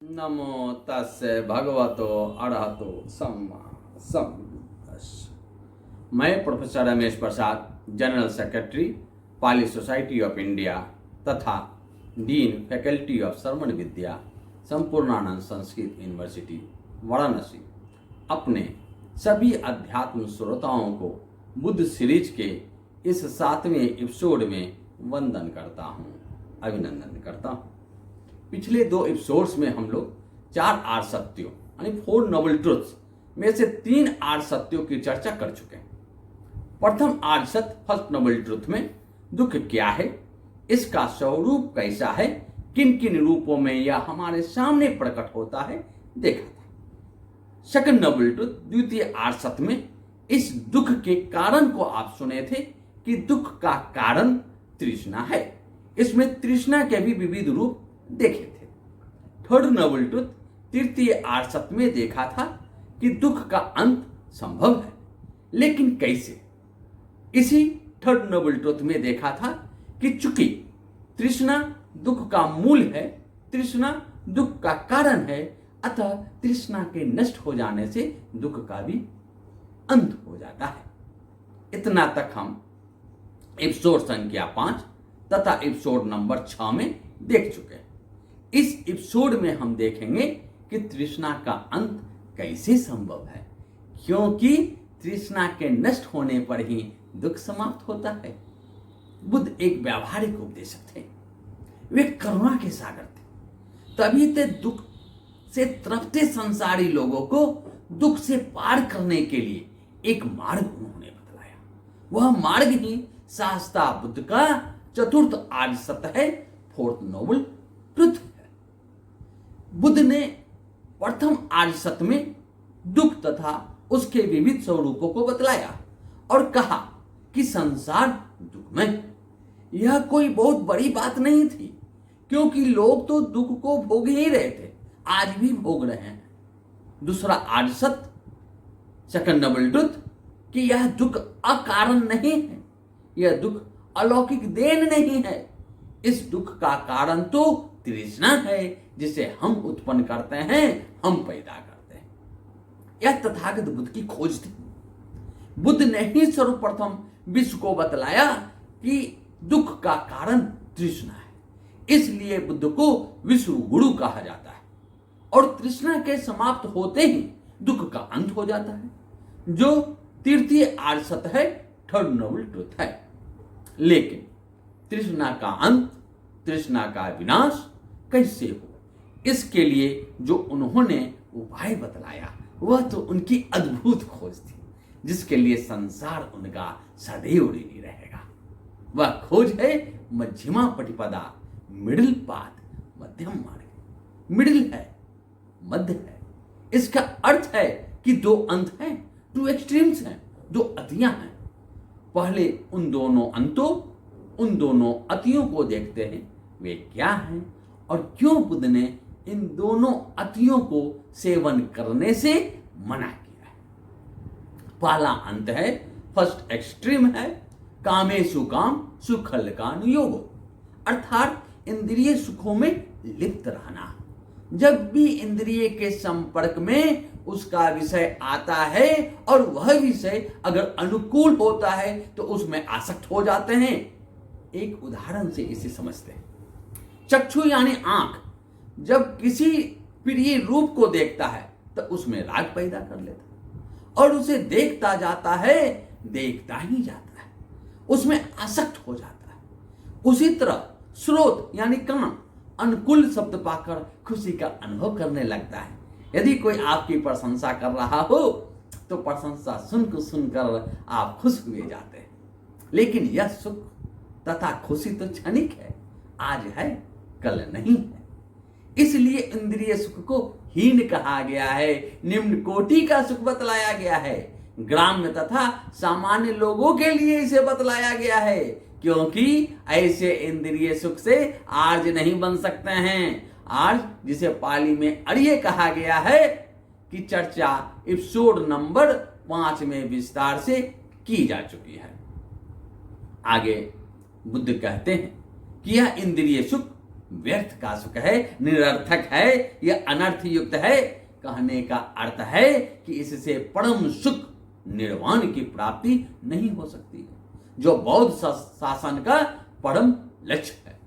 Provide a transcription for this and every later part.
नमो तस्य भगवतो अरहतो सम्मा सम्बुद्धस्स। मैं professor Ramesh Prasad, general secretary Pali society of India तथा dean faculty of Shravan Vidya, Sampurnanand Sanskrit university Varanasi, अपने सभी अध्यात्म श्रोताओं को बुद्ध सीरीज के इस 7वें एपिसोड में वंदन करता हूँ, अभिनंदन करता हूँ। पिछले 2 एपिसोड्स में हम लोग 4 आर्य सत्यों यानी 4 नोबल ट्रुथ्स में से 3 आर्य सत्यों की चर्चा कर चुके हैं। प्रथम आर्य सत्य, फर्स्ट नोबल ट्रुथ में दुख क्या है, इसका स्वरूप कैसा है, किन किन रूपों में यह हमारे सामने प्रकट होता है, देखा था। सेकंड नोबल ट्रुथ, द्वितीय आर्य सत्य में इस दुख के कारण को आप सुने थे कि दुख का कारण तृष्णा है। इसमें तृष्णा के भी विविध रूप देखे थे। थर्ड नोबल ट्रुथ, तृतीय आर्य सत्य में देखा था कि दुख का अंत संभव है, लेकिन कैसे। इसी थर्ड नोबल ट्रुथ में देखा था कि चूंकि तृष्णा दुख का मूल है, तृष्णा दुख का कारण है, अतः तृष्णा के नष्ट हो जाने से दुख का भी अंत हो जाता है। इतना तक हम एपिसोड संख्या 5 तथा एपिसोड नंबर 6 में देख चुके हैं। इस एपिसोड में हम देखेंगे कि तृष्णा का अंत कैसे संभव है, क्योंकि तृष्णा के नष्ट होने पर ही दुख समाप्त होता है। बुद्ध एक व्यावहारिक उपदेशक थे, वे करुणा के सागर थे, तभी तो दुख से तड़पते संसारी लोगों को दुख से पार करने के लिए एक मार्ग उन्होंने बतलाया। वह मार्ग ही शास्त्रा बुद्ध का चतुर्थ आर्य सत्य है, फोर्थ नोबल ट्रुथ है। बुद्ध ने प्रथम आर्य सत्य में दुख तथा उसके विविध स्वरूपों को बतलाया और कहा कि संसार दुखमय है। यह कोई बहुत बड़ी बात नहीं थी, क्योंकि लोग तो दुख को भोग ही रहे थे, आज भी भोग रहे हैं। दूसरा आर्य सत्य, सेकंड नोबल ट्रुथ, कि यह दुख अकारण नहीं है, यह दुख अलौकिक देन नहीं है। इस दुख का कारण तो तृष्णा है, जिसे हम उत्पन्न करते हैं, हम पैदा करते हैं। यह तथागत बुद्ध की खोज थी। बुद्ध ने ही सर्वप्रथम विश्व को बतलाया कि दुख का कारण तृष्णा है, इसलिए बुद्ध को विश्व गुरु कहा जाता है। और तृष्णा के समाप्त होते ही दुख का अंत हो जाता है, जो तृतीय आर्य सत्य है, थर्ड नोबल ट्रुथ है। लेकिन तृष्णा का अंत, तृष्णा का विनाश कैसे हो, इसके लिए जो उन्होंने उपाय बतलाया वह तो उनकी अद्भुत खोज थी, जिसके लिए संसार उनका सदैव ऋणी रहेगा। वह खोज है मध्यमा पटिपदा, मिडिल पाथ, मध्यम मार्ग। मिडिल है, मध्य है। इसका अर्थ है कि 2 अंत हैं, 2 एक्सट्रीम्स हैं, 2 अतियां हैं। पहले उन दोनों अंतों, उन दोनों अतियों को देखते हैं, वे क्या हैं और क्यों बुद्ध ने इन दोनों अतियों को सेवन करने से मना किया है। पहला अंत है, फर्स्ट एक्सट्रीम है, कामेषु काम सुखलकानुयोगो, अर्थात इंद्रिय सुखों में लिप्त रहना। जब भी इंद्रिय के संपर्क में उसका विषय आता है और वह विषय अगर अनुकूल होता है तो उसमें आसक्त हो जाते हैं। एक उदाहरण से इसे समझते हैं। चक्षु यानी आंख जब किसी प्रिय रूप को देखता है तो उसमें राग पैदा कर लेता है और उसे देखता जाता है, देखता ही जाता है, उसमें आसक्त हो जाता है। उसी तरह श्रोत यानी कान अनुकूल शब्द पाकर खुशी का अनुभव करने लगता है। यदि कोई आपकी प्रशंसा कर रहा हो तो प्रशंसा सुनकर आप खुश हुए जाते हैं। लेकिन यह सुख तथा खुशी तो क्षणिक है, आज है कल नहीं है। इसलिए इंद्रिय सुख को हीन कहा गया है, निम्न कोटि का सुख बतलाया गया है। ग्राम्य तथा सामान्य लोगों के लिए इसे बतलाया गया है, क्योंकि ऐसे इंद्रिय सुख से आर्य नहीं बन सकते हैं। आर्य, जिसे पाली में अर्य कहा गया है, की चर्चा एपिसोड नंबर 5 में विस्तार से की जा चुकी है। आगे बुद्ध कहते हैं कि यह इंद्रिय सुख व्यर्थ का सुख है, निरर्थक है, यह अनर्थ युक्त है। कहने का अर्थ है कि इससे परम सुख निर्वाण की प्राप्ति नहीं हो सकती, जो बौद्ध शासन का परम लक्ष्य है।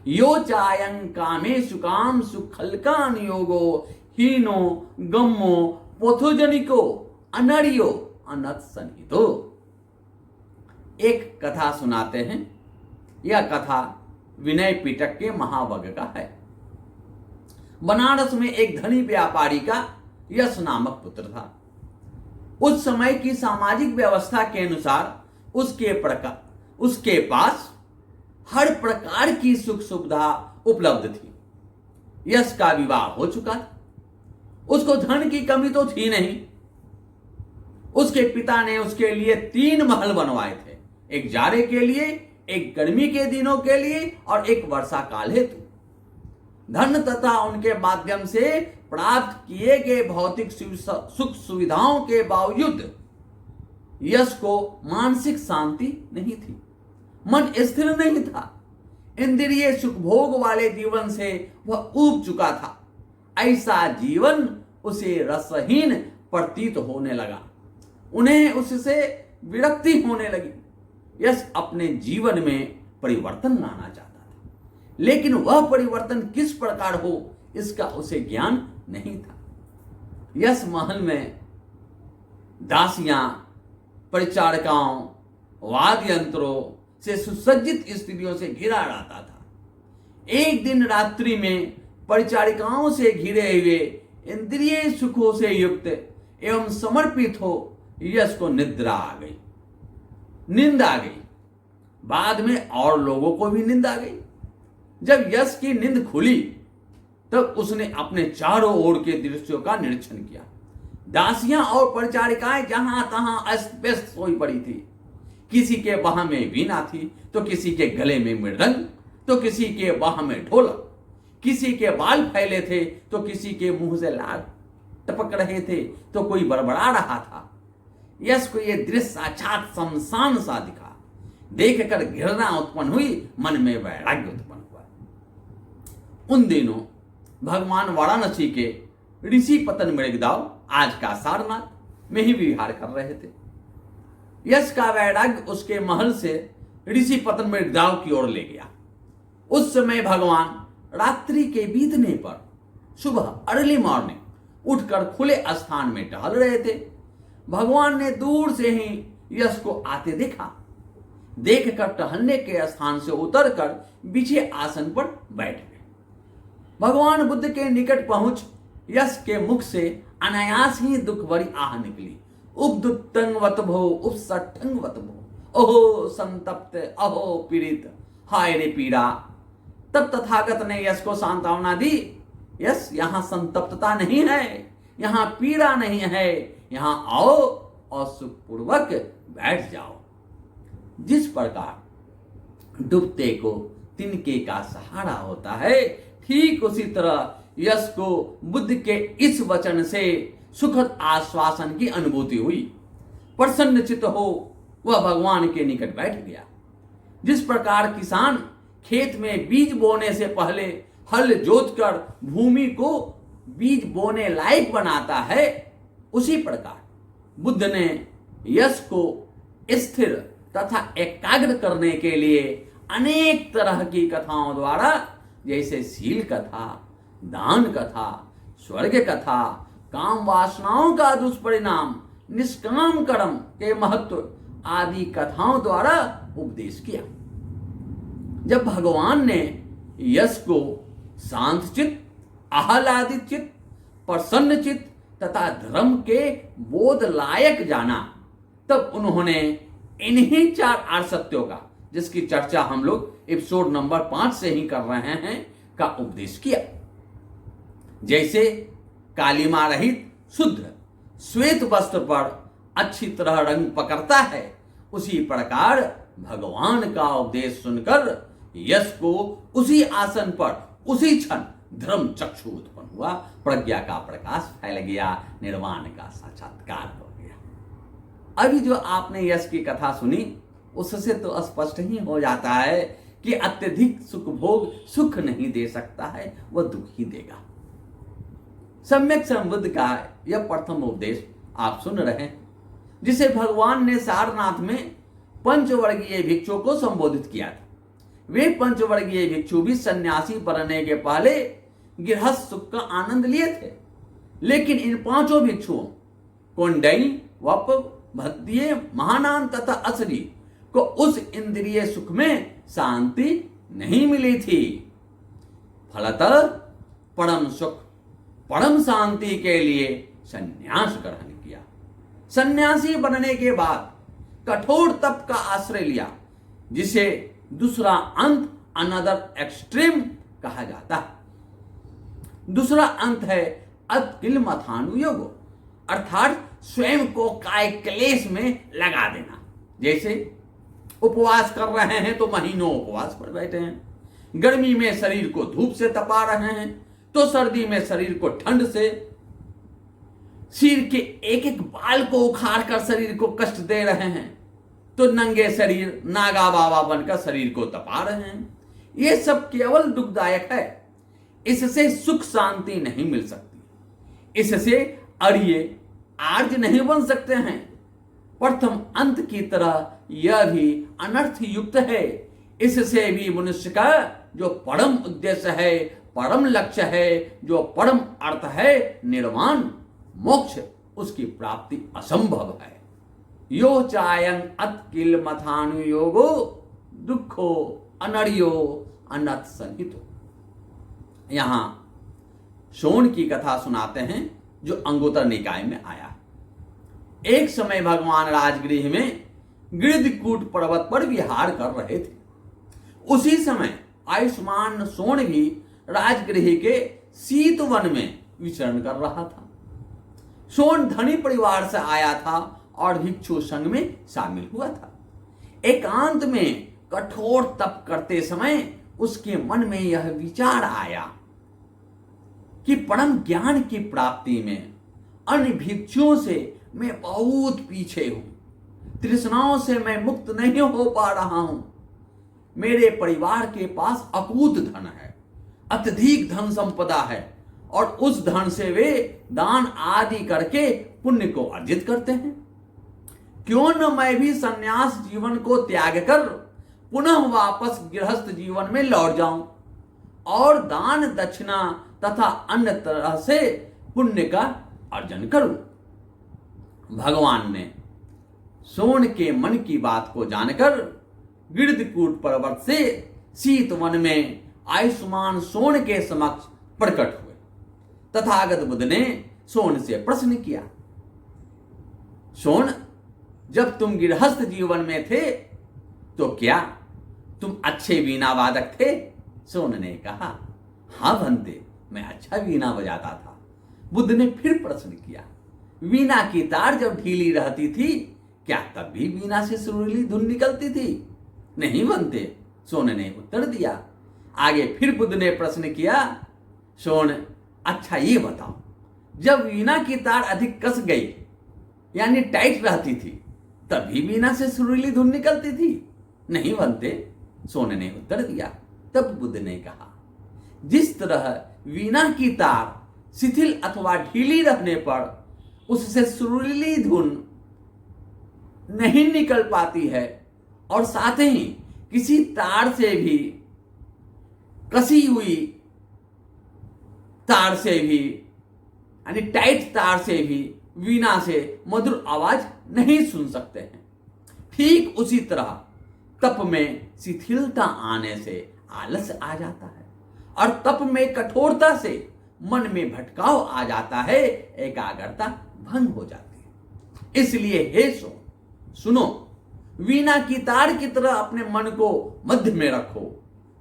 यो चायं कामेषु काम सुखलकान योगो हीनो गम्मो पोथोजनिको अनर्यो अनत सन्निहितो। एक कथा सुनाते हैं। यह कथा विनय पिटक के महावग का है। बनारस में एक धनी व्यापारी का यश नामक पुत्र था। उस समय की सामाजिक व्यवस्था के अनुसार उसके पास हर प्रकार की सुख सुविधा उपलब्ध थी। यश का विवाह हो चुका था। उसको धन की कमी तो थी नहीं। उसके पिता ने उसके लिए 3 महल बनवाए थे, एक जाड़े के लिए, एक गर्मी के दिनों के लिए और एक वर्षा काल हेतु। धन तथा उनके माध्यम से प्राप्त किए गए भौतिक सुख सुविधाओं के बावजूद यश को मानसिक शांति नहीं थी, मन स्थिर नहीं था। इंद्रिय सुख भोग वाले जीवन से वह ऊब चुका था। ऐसा जीवन उसे रसहीन प्रतीत होने लगा। उन्हें उससे विरक्ति होने लगी। यश अपने जीवन में परिवर्तन लाना चाहता था, लेकिन वह परिवर्तन किस प्रकार हो इसका उसे ज्ञान नहीं था। यश महल में दासियां, परिचारिकाओं, वाद्य यंत्रों से सुसज्जित स्त्रियों से घिरा रहता था। एक दिन रात्रि में परिचारिकाओं से घिरे हुए इंद्रिय सुखों से युक्त एवं समर्पित हो यश को निद्रा आ गई, नींद आ गई। बाद में और लोगों को भी नींद आ गई। जब यश की नींद खुली तब उसने अपने चारों ओर के दृश्यों का निरीक्षण किया। दासियां और परिचारिकाएं जहां तहां अस्त व्यस्त सोई पड़ी थी। किसी के बाह में वीणा थी, तो किसी के गले में मृदंग, तो किसी के बाह में ढोलक। किसी के बाल फैले थे, तो किसी के मुंह से लाल टपक रहे थे, तो कोई बड़बड़ा रहा था। यश को यह दृश्य साक्षात शमशान सा दिखा। देखकर घृणा उत्पन्न हुई, मन में वैराग्य उत्पन्न हुआ। उन दिनों भगवान वाराणसी के ऋषि पतन मृगदाव, आज का सारनाथ, में ही विहार कर रहे थे। यश का वैराग्य उसके महल से ऋषि पतन मृगदाव की ओर ले गया। उस समय भगवान रात्रि के बीतने पर सुबह अर्ली मॉर्निंग उठकर खुले स्थान में टहल रहे थे। भगवान ने दूर से ही यश को आते देखा। देखकर टहलने के स्थान से उतरकर बिछे आसन पर बैठ गए। भगवान बुद्ध के निकट पहुंच यश के मुख से अनायास ही दुख भरी आह निकली। उपदुत्तंग वतभो उपसठंग वतभो, ओहो संतप्त, अहो पीड़ित, हाय रे पीड़ा। तब तथागत ने यश को सांत्वना दी। यश, यहां संतप्तता नहीं है, यहां पीड़ा नहीं है, यहां आओ और सुखपूर्वक बैठ जाओ। जिस प्रकार डूबते को तिनके का सहारा होता है, ठीक उसी तरह यश को बुद्ध के इस वचन से सुखद आश्वासन की अनुभूति हुई। प्रसन्नचित्त हो वह भगवान के निकट बैठ गया। जिस प्रकार किसान खेत में बीज बोने से पहले हल जोतकर भूमि को बीज बोने लायक बनाता है, उसी प्रकार बुद्ध ने यश को स्थिर तथा एकाग्र करने के लिए अनेक तरह की कथाओं द्वारा, जैसे शील कथा, दान कथा, स्वर्ग कथा, काम वासनाओं का दुष्परिणाम, निष्काम कर्म के महत्व आदि कथाओं द्वारा उपदेश किया। जब भगवान ने यश को शांत चित्त, आह्लादित चित्त, प्रसन्न चित्त तथा धर्म के बोध लायक जाना, तब उन्होंने इन्हीं 4 आर्य सत्यों का, जिसकी चर्चा हम लोग एपिसोड नंबर 5 से ही कर रहे हैं, का उपदेश किया। जैसे कालिमा रहित शुद्ध श्वेत वस्त्र पर अच्छी तरह रंग पकड़ता है, उसी प्रकार भगवान का उपदेश सुनकर यश को उसी आसन पर उसी क्षण धर्म चक्षु उत्पन्न हुआ, प्रज्ञा का प्रकाश फैल गया, निर्वाण का साक्षात्कार हो गया। अभी जो आपने यश की कथा सुनी, उससे तो स्पष्ट ही हो जाता है कि अत्यधिक सुख भोग सुख नहीं दे सकता है, वह दुख ही देगा। सम्यक संबुद्ध का यह प्रथम उपदेश आप सुन रहे हैं, जिसे भगवान ने सारनाथ में पंचवर्गीय भिक्षुओं को संबोधित किया था। वे पंचवर्गीय भिक्षु भी सन्यासी बनने के पहले गृहस्थ सुख का आनंद लिए थे, लेकिन इन पांचों भिक्षुओं कोंडई, वप, भद्दिये, महानान तथा असरी को उस इंद्रिय सुख में शांति नहीं मिली थी। फलतः परम सुख, परम शांति के लिए संन्यास ग्रहण किया। सन्यासी बनने के बाद कठोर तप का आश्रय लिया, जिसे दूसरा अंत, अनदर एक्सट्रीम कहा जाता है। दूसरा अंत है अत्किलमथानुयोग, अर्थात स्वयं को काय क्लेश में लगा देना। जैसे उपवास कर रहे हैं तो महीनों उपवास पर बैठे हैं, गर्मी में शरीर को धूप से तपा रहे हैं तो सर्दी में शरीर को ठंड से, सिर के एक एक बाल को उखाड़ कर शरीर को कष्ट दे रहे हैं तो नंगे शरीर नागा बाबा बनकर शरीर को तपा रहे हैं। ये सब केवल दुखदायक है, इससे सुख शांति नहीं मिल सकती, इससे अर्य आर्य नहीं बन सकते हैं। प्रथम अंत की तरह यह भी अनर्थ युक्त है। इससे भी मनुष्य का जो परम उद्देश्य है, परम लक्ष्य है, जो परम अर्थ है, निर्वाण मोक्ष, उसकी प्राप्ति असंभव है। यो चायन अत्किल मथानुयोगो दुखो अनर्यो अनथ संहितो। यहां शोण की कथा सुनाते हैं जो अंगुत्तर निकाय में आया। एक समय भगवान राजगृह में गिरिधकूट पर्वत पर विहार कर रहे थे। उसी समय आयुष्मान सोण भी राजगृह के शीत वन में विचरण कर रहा था। सोण धनी परिवार से आया था और भिक्षु संघ में शामिल हुआ था। एकांत में कठोर तप करते समय उसके मन में यह विचार आया कि परम ज्ञान की प्राप्ति में अन्य भिक्षुओं से मैं बहुत पीछे हूं, तृष्णाओं से मैं मुक्त नहीं हो पा रहा हूं। मेरे परिवार के पास अकूत धन है, अत्यधिक धन संपदा है और उस धन से वे दान आदि करके पुण्य को अर्जित करते हैं। क्यों न मैं भी संन्यास जीवन को त्याग कर पुनः वापस गृहस्थ जीवन में लौट जाऊं और दान दक्षिणा तथा अन्य तरह से पुण्य का अर्जन करूं। भगवान ने सोण के मन की बात को जानकर गिरिधकूट पर्वत से शीत वन में आयुष्मान सोण के समक्ष प्रकट हुए। तथागत बुद्ध ने सोण से प्रश्न किया, सोण, जब तुम गृहस्थ जीवन में थे तो क्या तुम अच्छे वीणा वादक थे? सोण ने कहा, हाँ भंते, मैं अच्छा वीणा बजाता था। बुद्ध ने फिर प्रश्न किया, वीणा की तार जब ढीली रहती थी क्या तब भी वीणा से सुरीली धुन निकलती थी? नहीं भंते, सोण ने उत्तर दिया। आगे फिर बुद्ध ने प्रश्न किया, सोण, अच्छा ये बताओ, जब वीणा की तार अधिक कस गई यानी टाइट रहती थी तभी वीणा से सुरीली धुन निकलती थी? नहीं भंते, सोण ने उत्तर दिया। तब बुद्ध ने कहा, जिस तरह वीणा की तार शिथिल अथवा ढीली रहने पर उससे सुरीली धुन नहीं निकल पाती है और साथ ही किसी तार से भी कसी हुई तार से भी यानी टाइट तार से भी वीणा से मधुर आवाज नहीं सुन सकते हैं, ठीक उसी तरह तप में शिथिलता आने से आलस आ जाता है और तप में कठोरता से मन में भटकाव आ जाता है, एकाग्रता भंग हो जाती है। इसलिए हे सुनो, वीणा की तार की तरह अपने मन को मध्य में रखो,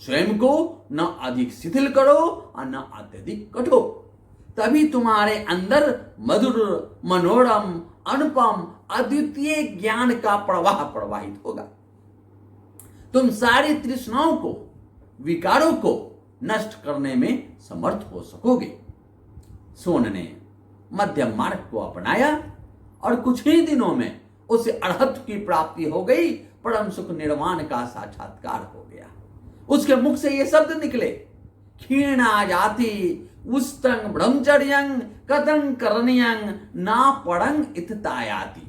स्वयं को न अधिक शिथिल करो और न अत्यधिक कठोर, तभी तुम्हारे अंदर मधुर, मनोरम, अनुपम, अद्वितीय ज्ञान का प्रवाह प्रवाहित होगा। तुम सारी तृष्णाओं को, विकारों को नष्ट करने में समर्थ हो सकोगे। सोण ने मध्यम मार्ग को अपनाया और कुछ ही दिनों में उसे अरहत की प्राप्ति हो गई, परम सुख निर्वाण का साक्षात्कार हो गया। उसके मुख से ये शब्द निकले, क्षीणा जाति उस्तंग ब्रह्मचर्यं कथं करणीयं ना पड़ंग इत्थतायाति।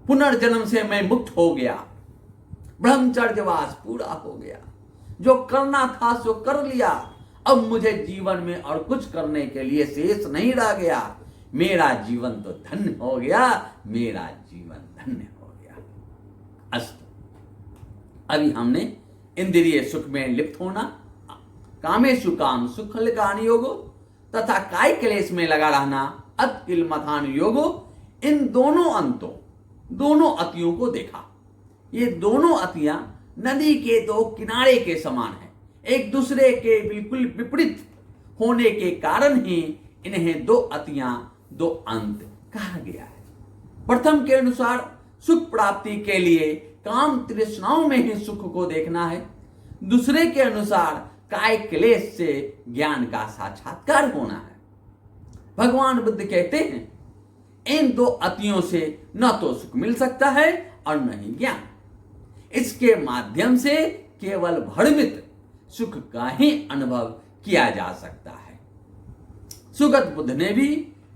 पुनर्जन्म से मैं मुक्त हो गया, ब्रह्मचर्यवास पूरा हो गया, जो करना था सो कर लिया, अब मुझे जीवन में और कुछ करने के लिए शेष नहीं रह गया, मेरा जीवन तो धन्य हो गया, मेरा जीवन धन्य हो गया। अस्तु, अभी हमने इंद्रिय सुख में लिप्त होना, कामेषु काम सुखलिकान योगो तथा काय क्लेश में लगा रहना अतिल मथान योगो, इन दोनों अतियों को देखा। ये दोनों अतियां नदी के दो किनारे के समान हैं, एक दूसरे के बिल्कुल विपरीत होने के कारण ही इन्हें दो अतियां, दो अंत कहा गया है। प्रथम के अनुसार सुख प्राप्ति के लिए काम तृष्णाओं में ही सुख को देखना है, दूसरे के अनुसार काय क्लेश से ज्ञान का साक्षात्कार होना है। भगवान बुद्ध कहते हैं, इन दो अतियों से न तो सुख मिल सकता है और न ही ज्ञान। इसके माध्यम से केवल भ्रमित सुख का ही अनुभव किया जा सकता है। सुगत बुद्ध ने भी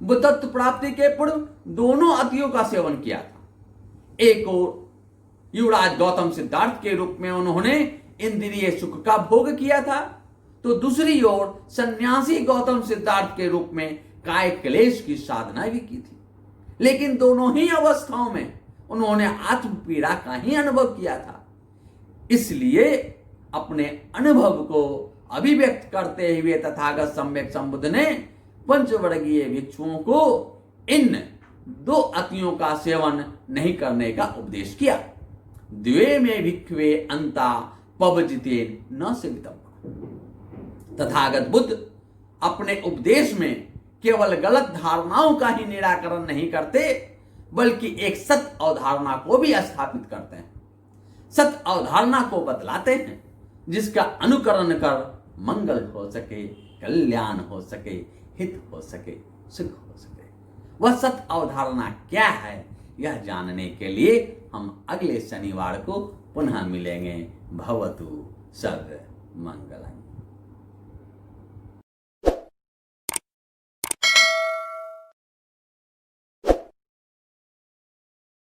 बुद्धत्व प्राप्ति के पूर्व दोनों अतियों का सेवन किया था। एक और युवराज गौतम सिद्धार्थ के रूप में उन्होंने इंद्रिय सुख का भोग किया था, तो दूसरी ओर सन्यासी गौतम सिद्धार्थ के रूप में काय क्लेश की साधना भी की थी। लेकिन दोनों ही अवस्थाओं में उन्होंने आत्म पीड़ा का ही अनुभव किया था। इसलिए अपने अनुभव को अभिव्यक्त करते हुए तथागत सम्यक संबुद्ध ने पंचवर्गीय भिक्षुओं को इन दो अतियों का सेवन नहीं करने का उपदेश किया। द्वे में भिक्षुवे अंता पवजिते न सेवितव्य। तथागत बुद्ध अपने उपदेश में केवल गलत धारणाओं का ही निराकरण नहीं करते, बल्कि एक सत्य अवधारणा को भी स्थापित करते हैं। सत्य अवधारणा को बतलाते हैं जिसका अनुकरण कर मंगल हो सके, कल्याण हो सके, हित हो सके, सुख हो सके। वह सत्य अवधारणा क्या है, यह जानने के लिए हम अगले शनिवार को पुनः मिलेंगे। भवतु सर्व मंगलम्।